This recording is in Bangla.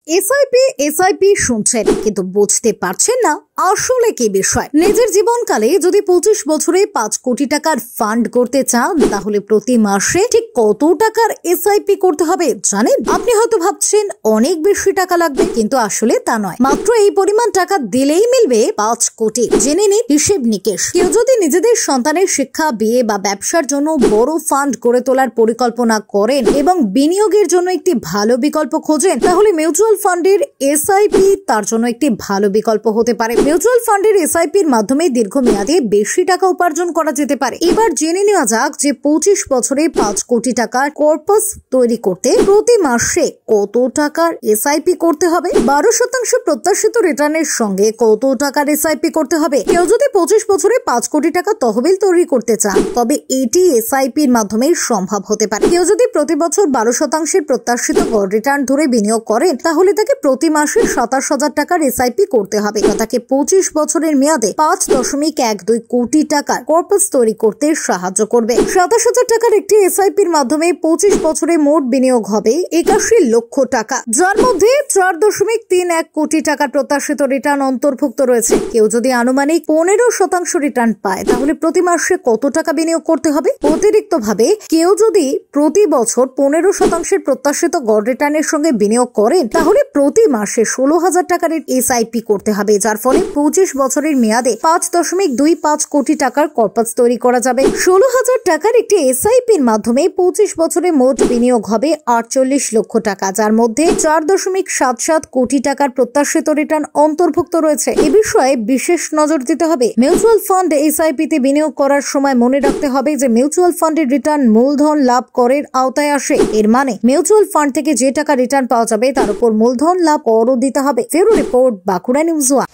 এসআইপি শুনছেন কিন্তু বুঝতে পারছেন না আসলে কি বিষয়। নিজের জীবনকালে যদি 25 বছরে 5 কোটি টাকার ফান্ড করতে চান তাহলে প্রতি মাসে ঠিক কত টাকার এসআইপি করতে হবে জানেন? আপনি হয়তো ভাবছেন অনেক বেশি টাকা লাগবে, কিন্তু আসলে তা নয়। মাত্র এই পরিমাণ টাকা দিলেই মিলবে 5 কোটি। জেনে নিন হিসেব নিকেশ। কেউ যদি নিজেদের সন্তানের শিক্ষা, বিয়ে বা ব্যবসার জন্য বড় ফান্ড করে তোলার পরিকল্পনা করেন এবং বিনিয়োগের জন্য একটি ভালো বিকল্প খোঁজেন, তাহলে মিউচুয়াল ফান্ডের এসআইপি তার জন্য একটি ভালো বিকল্প হতে পারে। মিউচুয়াল ফান্ডের এসআইপির মাধ্যমে দীর্ঘমেয়াদে বেশি টাকা উপার্জন করা যেতে পারে। এবার জেনে নেওয়া যাক যে 25 বছরে 5 কোটি টাকার কর্পাস তৈরি করতে প্রতি মাসে কত টাকার এসআইপি করতে হবে। 12% প্রত্যাশিত রিটার্নের সঙ্গে কত টাকার এসআইপি করতে হবে। কেউ যদি 25 বছরে 5 কোটি টাকা তহবিল তৈরি করতে চান তবে এটি এসআইপির মাধ্যমে সম্ভব হতে পারে। কেউ যদি প্রতি বছর 12% প্রত্যাশিত গড় রিটার্ন ধরে বিনিয়োগ করেন তাহলে তাকে প্রতি মাসে 27,000 টাকার এসআইপি করতে হবে। তাকে 25 বছরের মেয়াদে 5.12 কোটি টাকার কর্পাস তৈরি করতে সাহায্য করবে। 27,000 টাকার একটি এসআইপির মাধ্যমে 25 বছরে মোট বিনিয়োগ হবে 81 লক্ষ টাকা, যার মধ্যে 4.31 কোটি টাকার প্রত্যাশিত রিটার্ন অন্তর্ভুক্ত রয়েছে। কেউ যদি আনুমানিক 15% রিটার্ন পায় তাহলে প্রতি মাসে কত টাকা বিনিয়োগ করতে হবে? অতিরিক্ত ভাবে কেউ যদি প্রতি বছর 15% প্রত্যাশিত গড় রিটার্নের সঙ্গে বিনিয়োগ করেন তাহলে প্রতি মাসে 16,000 টাকার এসআইপি করতে হবে, যার ফলে 25 বছরের মেয়াদে 5.25 কোটি টাকার কর্পাস তৈরি করা যাবে। 16,000 টাকার একটি এসআইপির মাধ্যমে 25 বছরে মোট বিনিয়োগ হবে 48 লক্ষ টাকা, যার মধ্যে 4.77 কোটি টাকার প্রত্যাশিত রিটার্ন অন্তর্ভুক্ত রয়েছে। এ বিষয়ে বিশেষ নজর দিতে হবে। মিউচুয়াল ফান্ড এসআইপিতে বিনিয়োগ করার সময় মনে রাখতে হবে যে মিউচুয়াল ফান্ডের রিটার্ন মূলধন লাভ করের আওতায় আসে। এর মানে মিউচুয়াল ফান্ড থেকে যে টাকা রিটার্ন পাওয়া যাবে তার উপর মূলধন লাভ করও দিতে হবে। ফেরো রিপোর্ট, বাঁকুড়া নিউজ 1।